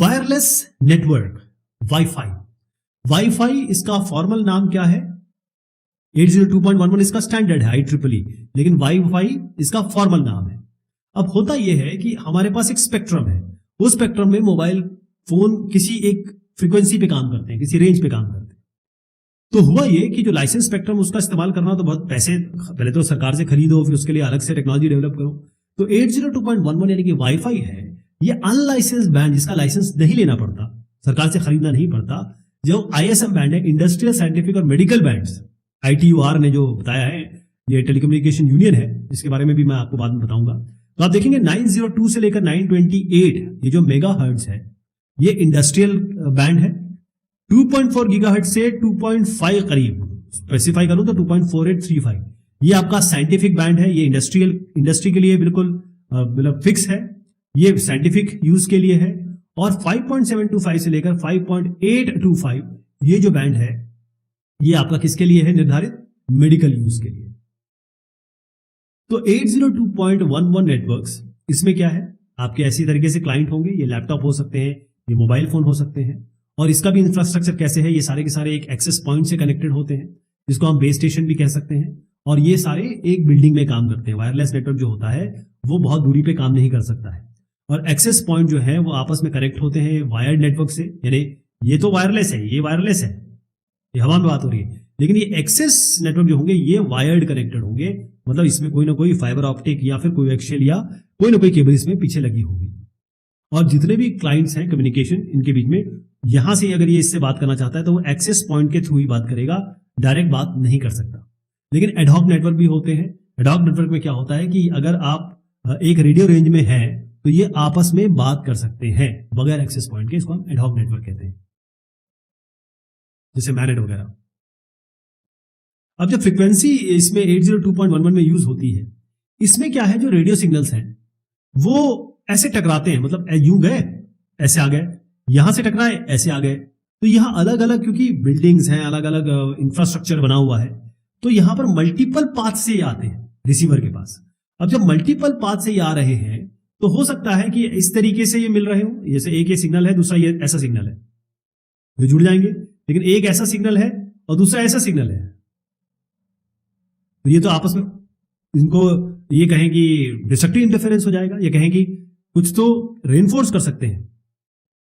Wireless network, wifi. Wifi इसका formal नाम क्या है? 802.11 इसका स्टैंडर्ड है, IEEE, लेकिन वाईफाई इसका फॉर्मल नाम है। अब होता यह है कि हमारे पास एक स्पेक्ट्रम है, उस स्पेक्ट्रम में मोबाइल फोन किसी एक फ्रीक्वेंसी पे काम करते हैं, किसी रेंज पे काम करते हैं। तो हुआ ये कि जो लाइसेंस स्पेक्ट्रम उसका इस्तेमाल करना तो बहुत पैसे, पहले तो सरकार से खरीदो, फिर उसके लिए अलग से टेक्नोलॉजी डेवलप करो। तो 802.11 यानी कि वाईफाई है, ये अनलाइसेंस बैंड, जिसका लाइसेंस नहीं लेना पड़ता, सरकार से खरीदना नहीं पड़ता, जो ISM बैंड है, इंडस्ट्रियल, साइंटिफिक और मेडिकल बैंड्स, ITUR ने जो बताया है, ये टेलीकम्युनिकेशन यूनियन है, जिसके बारे में भी मैं आपको बाद में बताऊंगा। तो आप देखेंगे 902 से लेकर 928 ये जो मेगा हर्ट्ज है, ये इंडस्ट्रियल बैंड है। 2.4 गीगाहर्ट्ज से 2.5 करीब स्पेसिफाई करूं तो 2.4835 ये आपका साइंटिफिक बैंड है, ये इंडस्ट्री के लिए बिल्कुल मतलब फिक्स है, ये साइंटिफिक यूज के लिए है। और 5.725 से लेकर 5.825 ये जो बैंड है, ये आपका किसके लिए है निर्धारित? मेडिकल यूज के लिए। तो 802.11 नेटवर्क्स, इसमें क्या है, आपके ऐसी तरीके से क्लाइंट होंगे, ये लैपटॉप हो सकते हैं, ये मोबाइल फोन हो सकते हैं, और इसका भी इंफ्रास्ट्रक्चर कैसे है, ये सारे के सारे एक एक्सेस पॉइंट से कनेक्टेड होते हैं, जिसको हम बेस स्टेशन भी कह सकते हैं, और ये सारे एक बिल्डिंग में काम करते हैं। वायरलेस नेटवर्क जो होता है वो बहुत दूरी पे काम नहीं कर सकता है, और एक्सेस पॉइंट जो है वो आपस में कनेक्ट होते हैं वायर्ड नेटवर्क से। यानी ये तो वायरलेस है, ये वायरलेस है, ये हवा में बात हो रही है, लेकिन ये एक्सेस नेटवर्क जो होंगे ये वायर्ड कनेक्टेड होंगे, मतलब इसमें कोई ना कोई फाइबर ऑप्टिक या फिर कोई एक्शियल या कोई ना कोई केबल इसमें पीछे लगी होगी। और जितने भी क्लाइंट्स हैं कम्युनिकेशन इनके बीच में, यहां से अगर ये इससे बात करना चाहता है तो वो एक्सेस पॉइंट के थ्रू ही बात करेगा, डायरेक्ट बात नहीं कर सकता। लेकिन एडहॉक नेटवर्क भी होते हैं। एडहॉक नेटवर्क में क्या होता है कि अगर आप एक रेडियो रेंज में हैं तो ये आपस में बात कर सकते हैं बगैर एक्सेस पॉइंट के, इसको हम एडहॉक नेटवर्क कहते हैं, जैसे मैनेट वगैरह। अब जब फ्रीक्वेंसी इसमें 802.11 में यूज होती है, इसमें क्या है, जो रेडियो सिग्नल्स हैं वो ऐसे टकराते हैं, मतलब यूं गए ऐसे आ गए, यहां से टकराए ऐसे आ गए। तो यहां अलग अलग, क्योंकि बिल्डिंग्स हैं, अलग अलग इंफ्रास्ट्रक्चर बना हुआ है, तो यहां पर मल्टीपल पाथ से आते हैं रिसीवर के पास। अब जब मल्टीपल पाथ से ये आ रहे हैं तो हो सकता है कि इस तरीके से ये मिल रहे हो, जैसे एक ये सिग्नल है, दूसरा ये ऐसा सिग्नल है, ये जुड़ जाएंगे। लेकिन एक ऐसा सिग्नल है और दूसरा ऐसा सिग्नल है, तो ये तो आपस में, इनको ये कहें कि डिस्ट्रक्टिव इंटरफेरेंस हो जाएगा, ये कहें कि कुछ तो रेनफोर्स कर सकते हैं,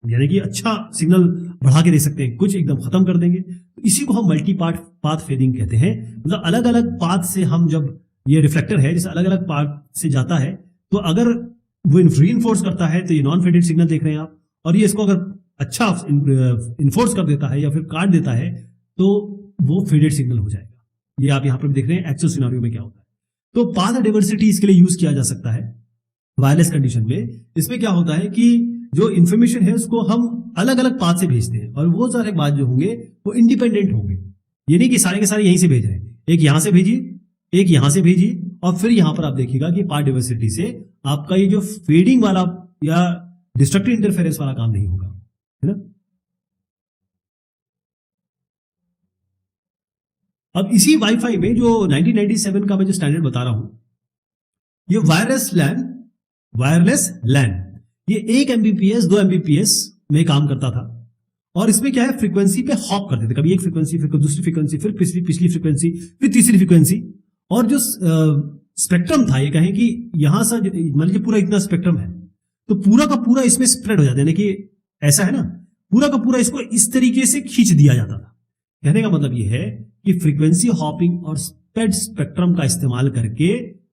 यानी कि अच्छा सिग्नल बढ़ा के दे सकते हैं, कुछ एकदम खत्म कर देंगे। तो इसी को हम मल्टी पाथ फेडिंग कहते हैं। मतलब अलग अलग पाथ से हम, जब ये रिफ्लेक्टर है जैसे अलग अलग पाथ से जाता है, तो अगर वो रीइंफोर्स करता है तो ये नॉन फेडेड सिग्नल देख रहे हैं आप, और ये इसको अगर अच्छा इन्फोर्स कर देता है या फिर काट देता है तो वो फेडेड सिग्नल हो जाएगा। ये आप यहां पर भी देख रहे हैं एक्चुअल सिनेरियो में क्या होता है। तो पाथ डाइवर्सिटी इसके लिए यूज किया जा सकता है वायरलेस कंडीशन में। इसमें क्या होता है कि जो इन्फॉर्मेशन है उसको हम अलग अलग पाथ से भेजते हैं, और वो सारे बात जो होंगे वो इंडिपेंडेंट होंगे। ये नहीं कि सारे के सारे यहीं से भेज रहे हैं, एक यहां से भेजिए, एक यहां से भेजिए, और फिर यहां पर आप देखिएगा कि पाथ डाइवर्सिटी से आपका ये जो फेडिंग वाला या डिस्ट्रक्टिव इंटरफेरेंस वाला काम नहीं होगा, है ना। अब इसी वाईफाई में जो 1997 का मैं जो स्टैंडर्ड बता रहा हूं, ये वायरलेस लैन, ये 1 Mbps 2 Mbps में काम करता था। और इसमें क्या है, फ्रीक्वेंसी पे हॉप करते थे, कभी एक फ्रीक्वेंसी, फिर दूसरी फ्रीक्वेंसी, फिर पिछली फ्रीक्वेंसी, फिर तीसरी फ्रीक्वेंसी। और जो स्पेक्ट्रम था, ये कहें कि यहां से मान लीजिए पूरा इतना स्पेक्ट्रम है, तो पूरा का पूरा इसमें स्प्रेड हो जाता है, यानी कि ऐसा है ना, पूरा का पूरा इसको इस तरीके से खींच दिया जाता था। कहने का मतलब यह है कि फ्रीक्वेंसी हॉपिंग और स्प्रेड स्पेक्ट्रम का इस्तेमाल करके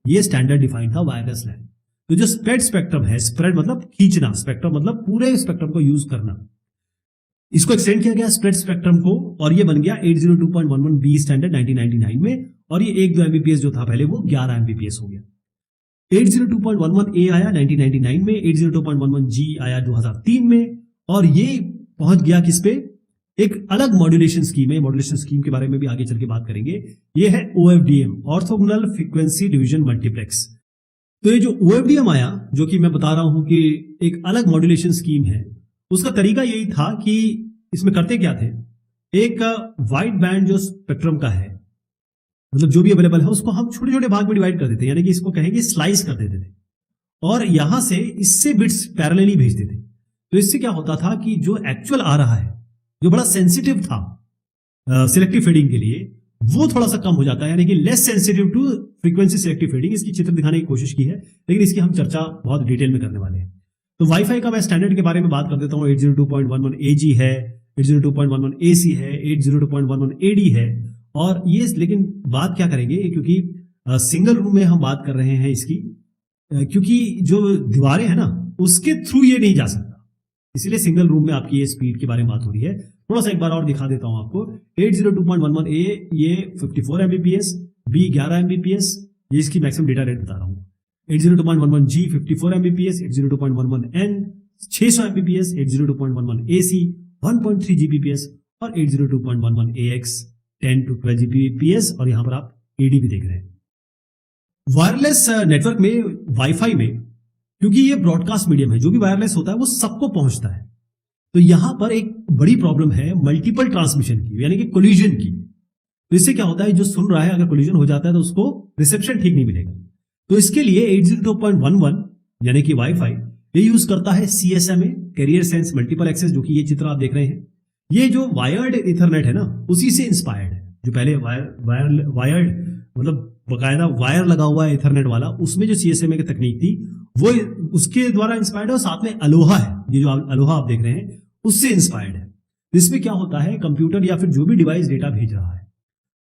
ये स्टैंडर्ड डिफाइंड था वायरलेस लैन। तो जो स्प्रेड स्पेक्ट्रम है, स्प्रेड मतलब खींचना, स्पेक्ट्रम मतलब पूरे स्पेक्ट्रम को यूज करना, इसको एक्सटेंड किया गया स्प्रेड स्पेक्ट्रम को, और ये बन गया 802.11 बी स्टैंडर्ड 1999 में। और ये 1-2 Mbps जो था पहले वो 11 Mbps हो गया। 802.11 ए आया 1999 में, 802.11 जी आया 2003 में, और ये पहुंच गया किस पे, एक अलग मॉड्यूलेशन स्कीम है। मॉड्यूलेशन स्कीम के बारे में भी आगे चल के बात करेंगे। ये है OFDM, orthogonal frequency division multiplex. तो ये जो OFDM आया, जो कि मैं बता रहा हूं कि एक अलग मॉड्यूलेशन स्कीम है, उसका तरीका यही था कि इसमें करते क्या थे, एक वाइड बैंड जो स्पेक्ट्रम का है, मतलब जो भी अवेलेबल है, उसको हम छोटे छोटे भाग में डिवाइड कर देते हैं, यानी कि इसको कहेंगे स्लाइस कर देते थे, और यहां से इससे बिट्स पैरेलली भेजते थे। तो इससे क्या होता था कि जो एक्चुअल आ रहा है, जो बड़ा सेंसिटिव था सिलेक्टिव फेडिंग के लिए, वो थोड़ा सा कम हो जाता है, यानी कि less sensitive to frequency selective fading. इसकी चित्र दिखाने की कोशिश की है, लेकिन इसकी हम चर्चा बहुत डिटेल में करने वाले हैं। तो वाईफाई का मैं स्टैंडर्ड के बारे में बात कर देता हूँ। 802.11 AG है, 802.11 AC है, 802.11 AD है। और ये लेकिन बात क्या करेंगे, क्योंकि सिंगल रूम में हम बात कर रहे हैं इसकी, क्योंकि जो दीवारें हैं ना उसके थ्रू ये नहीं जा सकता, इसलिए सिंगल रूम में आपकी ये स्पीड के बारे में बात हो रही है। थोड़ा सा एक बार और दिखा देता हूं आपको। 802.11 A ये 54 Mbps, B 11 Mbps, ये इसकी मैक्सिमम डेटा रेट बता रहा हूं। 802.11 G 54 Mbps, 802.11 N 600 Mbps, 802.11 AC 1.3 Gbps और 802.11 AX 10 to 12 Gbps। और यहां पर आप AD भी देख रहे हैं। वायरलेस नेटवर्क में, वाईफाई में, क्योंकि ये ब्रॉडकास्ट मीडियम है, जो भी वायरलेस होता है वो सबको पहुंचता है, तो यहां पर एक बड़ी प्रॉब्लम है मल्टीपल ट्रांसमिशन की, यानी कि कोलिजन की। तो इससे क्या होता है, जो सुन रहा है अगर कोलिजन हो जाता है तो उसको रिसेप्शन ठीक नहीं मिलेगा। तो इसके लिए 802.11 यानी कि वाईफाई ये यूज करता है CSMA, carrier sense multiple access, जो कि ये चित्र आप देख रहे हैं। ये जो वायर्ड इथरनेट है ना, उसी से इंस्पायर्ड है। जो पहले वायर्ड मतलब बकायदा वायर लगा हुआ है इथरनेट वाला, उसमें जो CSMA की तकनीक थी वो उसके द्वारा इंस्पायर्ड है। और साथ में अलोहा है, ये जो अलोहा आप देख रहे हैं उससे इंस्पायर्ड है। इसमें क्या होता है, कंप्यूटर या फिर जो भी डिवाइस डेटा भेज रहा है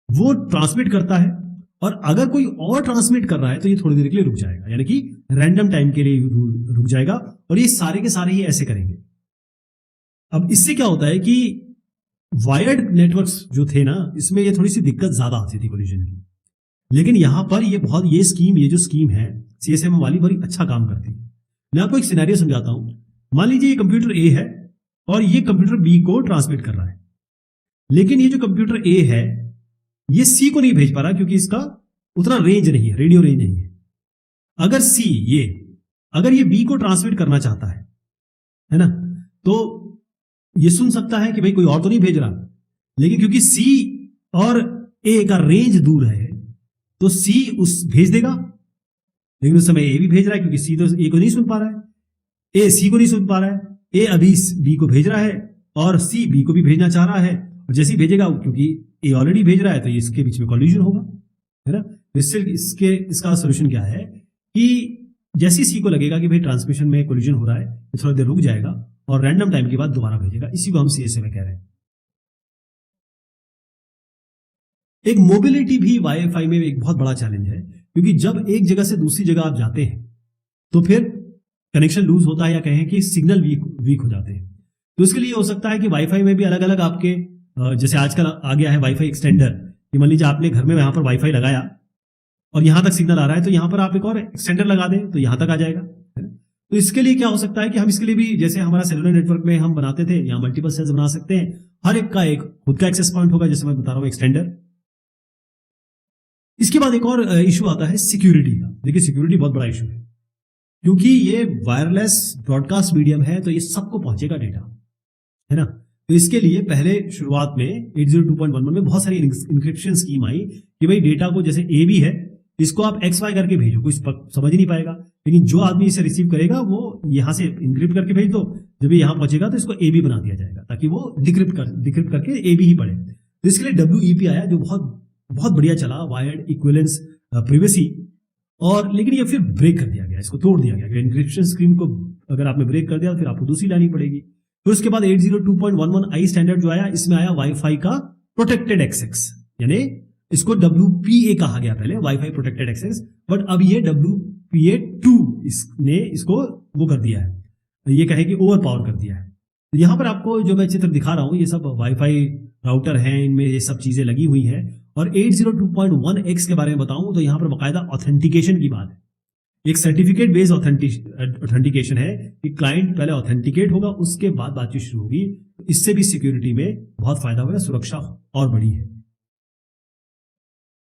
वो ट्रांसमिट करता है, और अगर कोई और ट्रांसमिट कर रहा है तो ये थोड़ी देर के लिए रुक जाएगा, यानी कि रैंडम टाइम के लिए रुक जाएगा। और ये सारे के सारे ही ऐसे करेंगे। अब इससे क्या होता है कि वायर्ड नेटवर्क्स जो थे ना, इसमें ये थोड़ी सी दिक्कत ज्यादा आती थी कोलिजन की, लेकिन यहां पर ये जो स्कीम है CSMA वाली, बड़ी अच्छा काम करती है। मैं आपको एक सिनेरियो समझाता हूं। मान लीजिए ये कंप्यूटर A है और ये कंप्यूटर B को ट्रांसमिट कर रहा है, लेकिन ये जो कंप्यूटर A है ये C को नहीं भेज पा रहा, क्योंकि इसका उतना रेंज नहीं है, रेडियो रेंज नहीं है। अगर ये B को ट्रांसमिट करना चाहता है ना, तो ये सुन सकता है कि भाई कोई और तो नहीं भेज रहा, लेकिन क्योंकि C और A का रेंज दूर है तो C उस भेज देगा, लेकिन उस समय A भी भेज रहा है, क्योंकि C तो A को नहीं सुन पा रहा है, A C को नहीं सुन पा रहा है। A अभी B को भेज रहा है और C B को भी भेजना चाह रहा है, और जैसे ही भेजेगा, क्योंकि A ऑलरेडी भेज रहा है, तो इसके बीच में कोलिजन होगा, है ना। इससे इसका सोल्यूशन क्या है कि जैसे C को लगेगा कि भाई ट्रांसमिशन में कोलिजन हो रहा है, तो थोड़ा देर रुक जाएगा और रैंडम टाइम के बाद दोबारा भेजेगा। इसी को हम CSMA कह रहे हैं। एक मोबिलिटी भी वाईफाई में एक बहुत बड़ा चैलेंज है, क्योंकि जब एक जगह से दूसरी जगह आप जाते हैं तो फिर कनेक्शन लूज होता है, या कहें कि सिग्नल वीक हो जाते हैं। तो इसके लिए हो सकता है कि वाईफाई में भी अलग अलग आपके, जैसे आजकल आ गया है वाईफाई एक्सटेंडर, कि मान लीजिए आपने घर में यहां पर वाईफाई लगाया और यहां तक सिग्नल आ रहा है, तो यहां पर आप एक और एक्सटेंडर लगा दें तो यहां तक आ जाएगा। तो इसके लिए क्या हो सकता है कि हम इसके लिए भी, जैसे हमारा सेलुलर नेटवर्क में हम बनाते थे, यहाँ मल्टीपल सेल्स बना सकते हैं, हर एक का एक खुद का एक्सेस पॉइंट होगा, जैसे मैं बता रहा हूं एक्सटेंडर। इसके बाद एक और इशू आता है सिक्योरिटी का। देखिए सिक्योरिटी बहुत बड़ा इशू है, क्योंकि ये वायरलेस ब्रॉडकास्ट मीडियम है, तो ये सबको पहुंचेगा डेटा, है ना। तो इसके लिए पहले शुरुआत में 802.11 में बहुत सारी इंक्रिप्शन स्कीम आई कि भाई डेटा को, जैसे A भी है, इसको आप XY करके भेजो, कोई समझ ही नहीं पाएगा, लेकिन जो आदमी इसे रिसीव करेगा वो यहां से इंक्रिप्ट करके भेज दो, जब ये यहां पहुंचेगा तो इसको AB बना दिया जाएगा, ताकि वो डिक्रिप्ट करके AB ही पढ़े। तो इसके लिए WEP आया, जो बहुत बढ़िया चला, वायर्ड इक्विवेलेंस प्रिवेसी। और लेकिन ये फिर ब्रेक कर दिया गया, इसको तोड़ दिया गया। इंक्रिप्शन स्कीम को अगर आपने ब्रेक कर दिया तो फिर आपको दूसरी लानी पड़ेगी। फिर उसके बाद 802.11 आई स्टैंडर्ड जो आया, इसमें आया वाईफाई का प्रोटेक्टेड एक्सेस, यानी इसको WPA कहा गया पहले, वाईफाई प्रोटेक्टेड एक्सेस, बट अब ये WPA2 इसने इसको वो कर दिया है, ये कहे कि ओवर पावर कर दिया है। तो यहां पर आपको जो मैं चित्र दिखा रहा हूं, ये सब वाईफाई राउटर हैं, इनमें ये सब चीजें लगी हुई हैं। और 802.1x के बारे में बताऊं तो यहां पर बाकायदा ऑथेंटिकेशन की बात है। एक सर्टिफिकेट बेस्ड ऑथेंटिकेशन है कि क्लाइंट पहले ऑथेंटिकेट होगा, उसके बाद बातचीत शुरू होगी। तो इससे भी सिक्योरिटी में बहुत फायदा हुआ, सुरक्षा और बढ़ी है।